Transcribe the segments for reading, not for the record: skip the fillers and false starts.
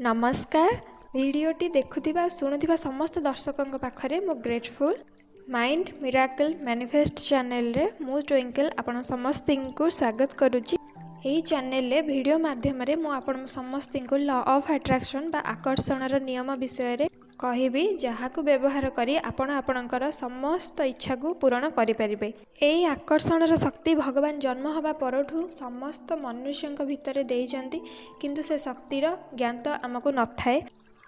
नमस्कार वीडियोटी देखुथिबा शुणुथिबा समस्त दर्शकों पाखरे मो grateful mind miracle manifest channel रे मु ट्विंकल आपण समस्त को स्वागत करुच्ची। यही चैनल रे वीडियो माध्यम रे मु आपण समस्त को लॉ ऑफ अट्रैक्शन बा आकर्षण नियम विषय रे कहबी जहाकू व्यवहार करी आपण आपणकर समस्त इच्छा को पूरण करि परिबे। एई आकर्षण शक्ति भगवान जन्म हवा परठू समस्त मनुष्य भितर देइचंती, किंतु से शक्तिर ज्ञान तो आमको न थाए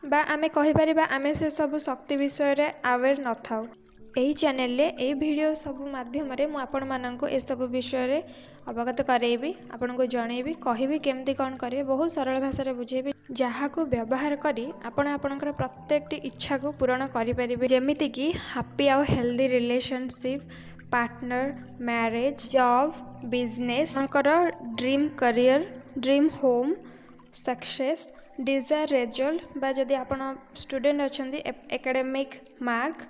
बा आमे कहि परिबा आमे से सब शक्ति विषय रे अवेयर न थाउ। यही चैनल रे ए वीडियो सब माध्यम रे मु आपण माननको ए सब विषय रे अवगत करेबी, आपण को जणेबी, कहबी केमती कौन करेबे, बहुत सरल भाषा रे बुझेबी जहाकू व्यवहार करी आपण आपणकर प्रत्येक इच्छा को पूरण करि परिबे। जेमिति कि हैप्पी आउ healthy relationship, partner, marriage, job, business, dream career, dream home, success, desire result बा जदि आपण स्टूडेंट अछंती academic mark,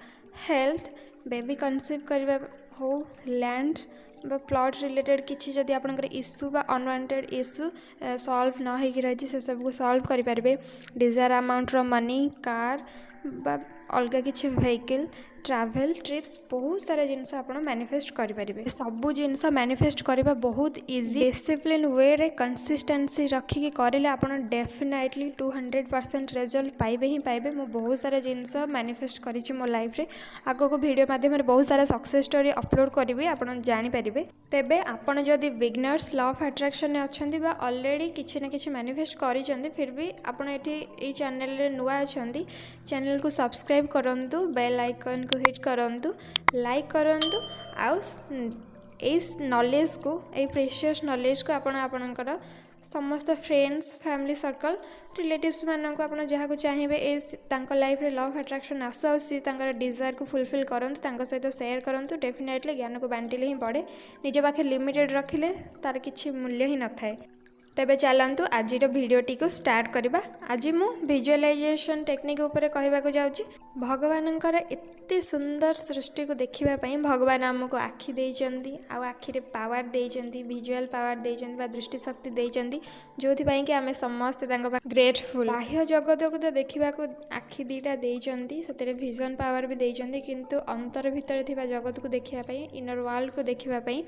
health, baby conceive करबा हो, लैंड बा प्लॉट रिलेटेड किछि जदि आपनकर इश्यू बा अनवांटेड इश्यू सॉल्व न होई रही से सब को सॉल्व करि परबे। डिजायर अमाउंट रो मनी, कार बा अलगा किछि व्हीकल, ट्रैवल, ट्रिप्स, बहुत सारा जिनस आपण मैनिफेस्ट करि परिबे। सब जिनस मैनिफेस्ट करबा बहुत इजी, डिसिप्लिन वे रे कंसिस्टेंसी रखी के करिले आपण डेफिनेटली 200% रिजल्ट पाइबे ही पाइबे। मु बहुत सारा जिनस मैनिफेस्ट करिछि मो लाइफ रे, आगो को वीडियो माध्यम रे बहुत सारा सक्सेस स्टोरी अपलोड करिवे, आपण जानि परिबे। तेबे आपण जदि बिगनर्स लॉ ऑफ अट्रैक्शन ने अछंती बा ऑलरेडी किछि ना किछि मैनिफेस्ट करिसंती, फिर भी आपण एठी ए चैनल रे नुआ अछंती, चैनल को सब्सक्राइब करंतु, बेल आइकन को हिट करंतु, लाइक करंतु, आउ इस नॉलेज को, ए प्रेशियस नॉलेज को आपण आपणकर समस्त फ्रेंड्स, फैमिली सर्कल, रिलेटिव्स मानक आपण जहाँ को चाहिए ए तांको लाइफ रे लॉ ऑफ अट्रैक्शन आसो आ सी तांकर डिजायर को फुलफिल करंतु, तांको सहित शेयर करंतु। डेफिनेटली ज्ञान को बांटिले ही पड़े, निज पाखे लिमिटेड रखिले तार किछि मूल्य ही न थाए। तेबे चलंतु आज भिडियोटी को स्टार्ट करबा। आज मु विजुअलाइजेशन टेक्निक ऊपर कहबा को जाउची। भगवानंकर एते सुंदर सृष्टि को देखिबा पई भगवान हमको आखि देइचंती, आ आखि रे पावर देइचंती, विजुअल पावर देइचंती बा दृष्टि शक्ति देइचंती, जोथि पई कि हमें समस्त तांको ग्रेटफुल। बाह्य जगत को तो देखिबा को आखि दीटा देइचंती, सतेरे विजन पावर भी देइचंती, किंतु अंतर भीतर थिबा जगत को देखिबा पई, इनर वर्ल्ड को देखिबा पई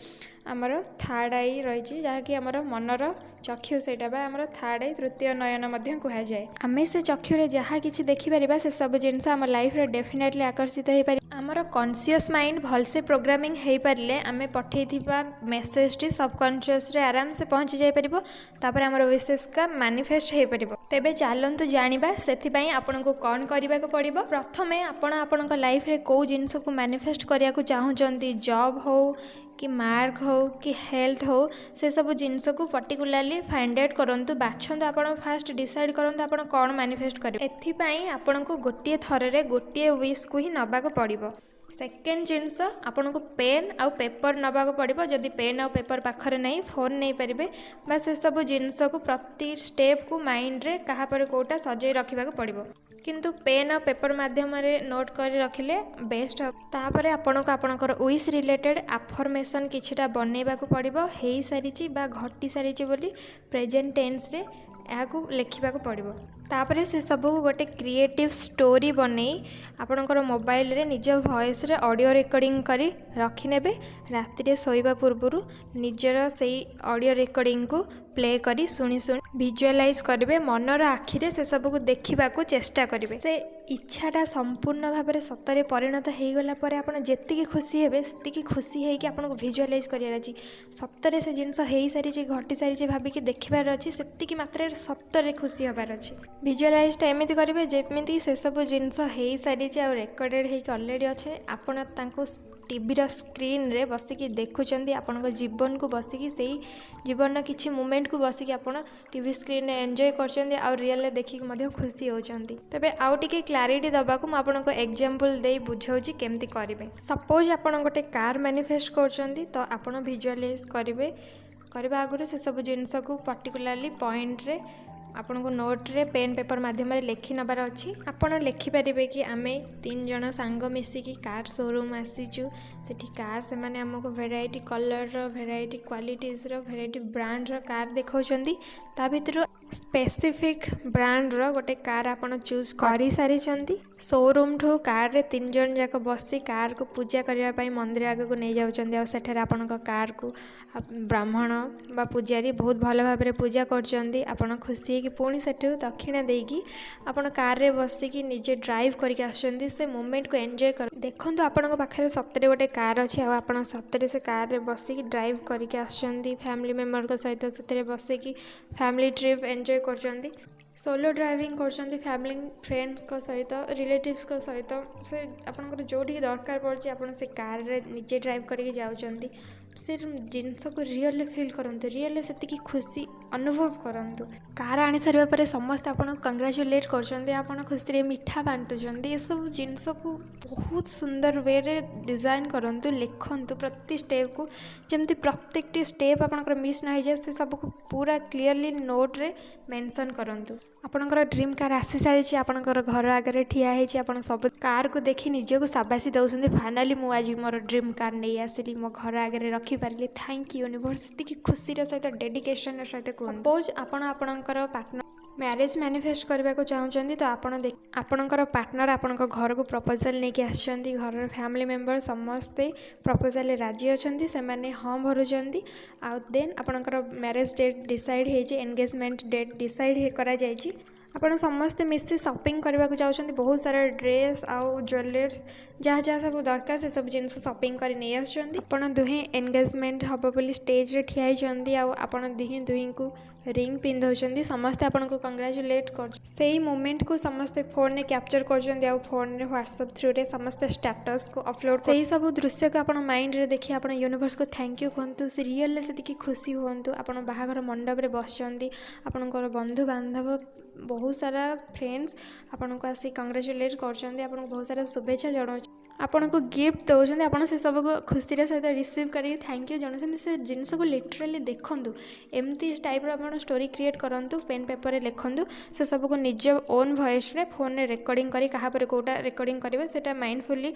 हमर थर्ड आई रहिची, जहा कि हमर मनर चक्षु सेटा बा हमर थर्ड आई, तृतीय नयन मध्य कहा जाए। आमे से चक्षु रे जहा किछि देखि परिबा से सब जिंस हमर लाइफ रे डेफिनेटली आकर्षित हे पारि। हमर कॉन्शियस माइंड भलसे प्रोग्रामिंग हे पारिले आमे पठेइथिबा मेसेज टी सबकॉन्शियस रे आराम से पहुंची जाय परिबो, तापर हमर विशेष का मैनिफेस्ट हे परिबो। तेबे चालंतु जानिबा सेथि पई आपन को कोन करिबा को पड़िबो। प्रथमे आपण आपन को लाइफ रे को जिंस को मैनिफेस्ट करिया को चाहउचंती, जॉब हो कि मार्क हो कि हेल्थ हो, से सब जिनस को पर्टिकुलाली फाइंड आउट करंतु, बाछंतु आपण फास्ट डिसाइड करंतु आपण कोन मैनिफेस्ट करिवे। एथि पई आपण को गोटिए थरे रे गोटिए विश को ही नबा को पड़िबो। सेकेंड जिनस आपण को पेन आउ पेपर नबा को पड़िबो। जदि पेन आउ पेपर पाखरे नहीं, फोन नहीं परिबे, बा से सब जिनस को प्रति स्टेप को माइंड रे कहा पर कोटा सजै रखिबा को पड़िबो, किंतु पेन और पेपर माध्यम रे नोट कर रखिले बेस्ट हो। तापरे आपण को आपणकर विश रिलेटेड अफर्मेशन किछिटा बनेबा को पड़िबो। हेई सारिची बा घटी सारिची बोली प्रेजेंट टेंस रे याकू लेखिबा को पड़िबो। तापरे से सब को गोटे क्रिएटिव स्टोरी बनै आपणकर मोबाइल रे निज वॉइस रे ऑडियो रिकॉर्डिंग करी रखि नेबे। राति रे सोइबा पूर्वरु निजर सेई ऑडियो रिकॉर्डिंग को प्ले करी सुनी विजुअलाइज करेंगे। मनर आखि रे से सब को देखा को चेष्टा करेंगे। से इच्छाटा संपूर्ण भाव में सतरे परिणत हो गला पर आपन जेतिकी खुशी हेबे सेतिकी खुशी है कि आपन को विजुअलाइज करियार अछि। सतरे से जिनस हेई सारी घटी सारी भाविकी देखिबार अछि, सेतिकी मात्रा सतरे खुशी हबार अछि। विजुअलाइजटा एमिति करेंगे जेमिति से सब जिनस हेई सारी आ रेकर्डेड होइक ऑलरेडी अच्छे। आपन तांको टीवी स्क्रीन रे बसिकी देखुचंदी, आपन जीवन को बसिकी सेई जीवन किछि मोमेंट को बसिकी आपन टीवी स्क्रीन रे एंजॉय करचंदी आ रियल देखिक मध्य खुशी होचंदी। तबे आउ टिके क्लैरिटी दबा को म आपन को एग्जांपल देई बुझाउची केमती करिवे। सपोज आपन गोटे कार मैनिफेस्ट करचंदी, तो आपन विजुअलाइज करिवे। करबा आगुरे से सब जिंस को पर्टिकुलरली पॉइंट रे आपन को नोट रे पेन पेपर माध्यम रे लेखि नबार अछि। आपन लेखि परिबे कि आमे 3 जण सांग मिसिकी कार शोरूम आसीचु, सेठी कार से माने हमको वेराइटी कलर रो, वेराइटी क्वालिटीज रो, वेराइटी ब्रांड रो कार देखौचंदी। ता भितरु स्पेसिफिक ब्रांडर गोटे कार आपन चूज कर सारी शोरूम ठू कार रे 3 जन जाक बसी कार को पूजा करने मंदिर आगे को नहीं जाऊँच सेठारे आपण कार को ब्राह्मण बा पुजारी बहुत भल भाव में पूजा कर खुशी कि पुणी से दक्षिणा देकी आपण कार रे बसिकी निजे ड्राइव करके आसुँच से मोमेंट को एंजॉय कर देखो आपण पाखे सतरे गोटे कार अच्छे आप सतरे से कार रे बसिकी ड्राइव करके आसुँच फैमिली मेंबर सहित से बसिकी फैमिली ट्रिप एंजॉय कर सोलो ड्राइविंग कर फैमिली फ्रेंड्स को सहित रिलेटिव्स को सहित से आपंकर जो दरकार पड़े आप से कार रे निजे ड्राइव करके जाऊँच से जिनस को रियली फील करते रियली से खुशी अनुभव करूँ कार आनी सारे पर समस्त आप कंग्राचुलेट कर खुशी मिठा बांटुंट ये सब जिनस को बहुत सुंदर वे रे डिजाइन करूँ लिखु प्रति स्टेप को जमती प्रत्येक स्टेप आपंकर मिस न जाए से सबको पूरा क्लीयरली नोट रे मेंशन करूँ आपणकर ड्रीम कार आसी सारी आपणकर घर आगे ठिया आप सब कार को देखी निजक शाबाशी दौरान फाइनाली मुझे आज मोर ड्रीम कार नहीं आसिली मो घर आगे रखिपारे थैंक यू यूनिवर्स से खुशी सहित डेडिकेशन सहित सपोज आपणकर पार्टनर मैरिज मैनिफेस्ट करने को चाहते तो आपणकर पार्टनर आपण घर को प्रपोजल नहीं आसछंती घर फैमिली मेंबर समस्ते प्रपोजल राजी अच्छा से मैंने हाँ भरुंट आउ देन आपणकर मैरिज डेट डिसाइड हो एंगेजमेंट डेट डिसाइड करा जायछि आपण समस्ते मिसी शॉपिंग करने को चाहते बहुत सारा ड्रेस आउ ज्वेलर्स जहाँ जहाँ सब दरकार से सब जिन शॉपिंग कर नहीं आसुँच दुहे एंगेजमेंट हम बोली स्टेज रे ठिया होती आपण दुही को रिंग पिंधाऊँ समस्ते आपन को कंग्राचुलेट कर से मोमेंट को समस्ते फोन में कैप्चर कर फोन में व्हाट्सएप थ्रू रे समस्ते स्टेटस को अपलोड से सब दृश्य को आपण माइंड रे देखिए आपण यूनिवर्स को थैंक यू कहतु से रियल से खुशी हूँ आपण बाहाघर मंडप रे बसचंती आपणकर बंधु बांधव बहुत सारा फ्रेंड्स आपन को आसी कंग्राचुलेट कर बहुत सारा शुभेच्छा जनाऊँ आपन को गिफ्ट दौरान आप से सब को खुशी सहित रिसीव करके थैंक यू जनाऊँ से जिनस को लिटराली देखूँ एमती टाइप आप स्टोरी क्रिएट करूँ पेन पेपर लिखूँ से सब को निज ओन वॉइस रे फोन में रेकर्डिंग करी कहा पर कोटा रेकर्डिंग करेंगे से माइंडफुली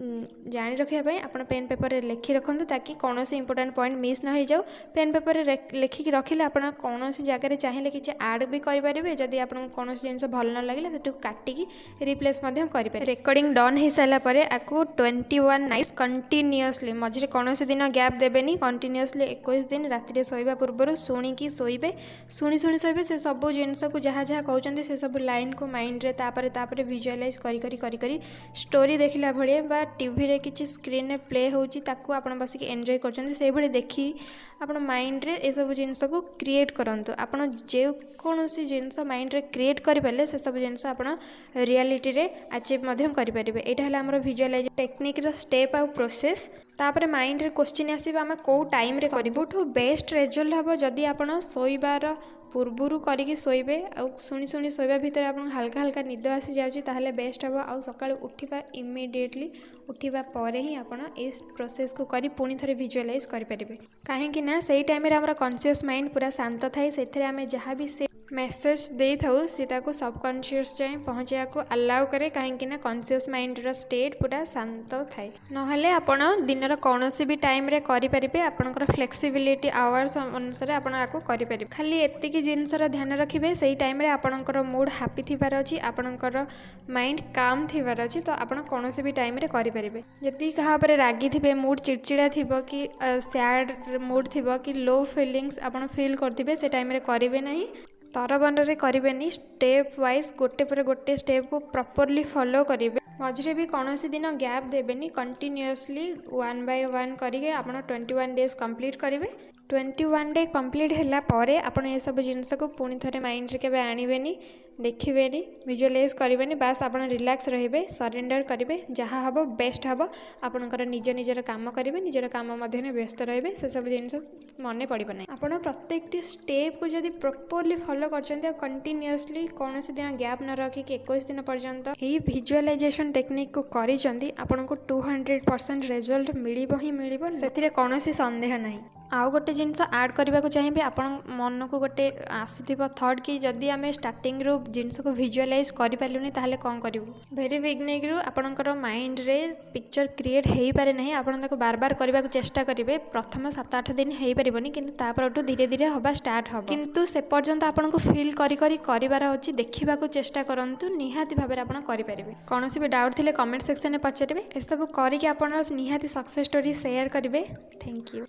जानी रखापी आप पेन पेपर लिखि रखुँ ताकि कौन से इंपोर्टाट पॉइंट मिस न हो जाओ पेन पेपर लिखिक रखिले आप कौन जगह चाहिए किसी आड भी करेंगे जदि आपको कौन जिन भल न लगे से काटिकी रिप्लेस करेंगे रेकर्डिंग डन हो सारापर आपको 21 नाइट्स कंटिन्यूअसली मझे कौन से दिन गैप देवेनि कंटिन्यूअसली 21 दिन राति शोवा पूर्व शुणिकी शोबे शुणी शुणी शोबे से सब जिनस को जहाँ जहाँ कहते से सब लाइन को माइंड रे तापर विजुअलाइज करी स्टोरी देखला भाया टीवी रे किसी स्क्रीन रे प्ले होची ताकू आपण बसिक एंजॉय करछन से भली देखी आपण माइंड रे ए सब जिंस को क्रिएट करंतु आपण जे कोनोसी जिंस माइंड रे क्रिएट करि पाले से सब जिंस आपण रियलिटी रे अचीव मध्यम करि परिबे एटा हला हमर विजुअलाइज टेक्निक रो स्टेप आ प्रोसेस तापर माइंड रे क्वेश्चन आसीबा हम को टाइम रे करबुठु बेस्ट रिजल्ट हबो जदी आपण सोइबार पूर्वरु करिकी शोबे आ शुणी शुणी शोवा भितर आप हल्का हल्का निद आसी जाए बेस्ट हम आउ सका उठा इमिडिएटली उठा पर ही आपड़ इस प्रोसेस को करी पुणी थे विजुअलाइज करेंगे कहीं से टाइम कॉन्शियस माइंड पूरा शांत थाए से आम जहाँ भी से मेसेज दे था सीता सबकॉन्शियस जाए पहुँचा को अलाउ करे कहीं कॉन्शियस माइंड रो स्टेट पूरा शांत थाए नहले आपण दिन कौन भी टाइम रे करेंगे आपंकर फ्लेक्सिबिलिटी आवर्स अनुसार आपको करेंगे खाली एतिक जिनसर ध्यान रखिए से टाइम रे आपंकर मूड हैप्पी थिबार अछि आपंकर माइंड काम थिबार अछि तो आपण कौन भी टाइम रे करेंगे जदि कहा पर रागी थे मूड चिड़चिड़ा थी कि सैड मूड थी कि लो फिलिंग्स आप फिल करेंगे से टाइम रे करेंगे नहीं तरबंडरे करेंगे स्टेप वाइज गोटे पर गोटे स्टेप को प्रॉपर्ली फॉलो करेंगे मझे भी कौन दिन गैप देवेनि कंटिन्यूअसली 1 by 1 करके आप 21 डेज कंप्लीट करेंगे 21 डे कंप्लीट है पर आपड़ ये सब जिनस को पुणी थे माइंड रे केबे आनिबेनी देखिबेनी विजुअलाइज करेंगे बास आप रिलैक्स रहिबे सरेंडर करेंगे जहाँ हम बेस्ट हम आपणकर निज निजर काम करेंगे निजर काम मध्य व्यस्त रहिबे से सब जिनस मन पड़ो ना आप प्रत्येक स्टेप को जब प्रॉपर्ली फॉलो कर कंटिन्यूअसली कौन से दिन गैप न रखिक 21 दिन पर्यंत यही विजुअलाइजेशन टेक्निक को करिसेंती आपनको 200% रिजल्ट मिलिबो ही मिलिबो से कौन सन्देह नहीं आउ गोटे जिनस आड करने को चाहिए आपण मन को गोटे आसुव थट कि जदि आम स्टार्टिंग रू जिनस को विजुअलाइज करें ताहले कौन करूँ भेरी बिगनिंग रू आपणकर माइंड रे पिक्चर क्रिएट हो पारे ना आप बार बार करने को चेष्टा करेंगे प्रथम 7-8 दिन हो पारनि किंतु तापरठू धीरे धीरे हवा स्टार्ट हम किंतु से पर्यंत आपको फिल करार अच्छी देखा चेष्टा करूँ निहाती भाव में आप करेंगे कौन भी डाउट थे कमेंट सेक्शन में पचारे ए सब करके आप निहाती सक्सेस स्टोरी शेयर करेंगे थैंक यू।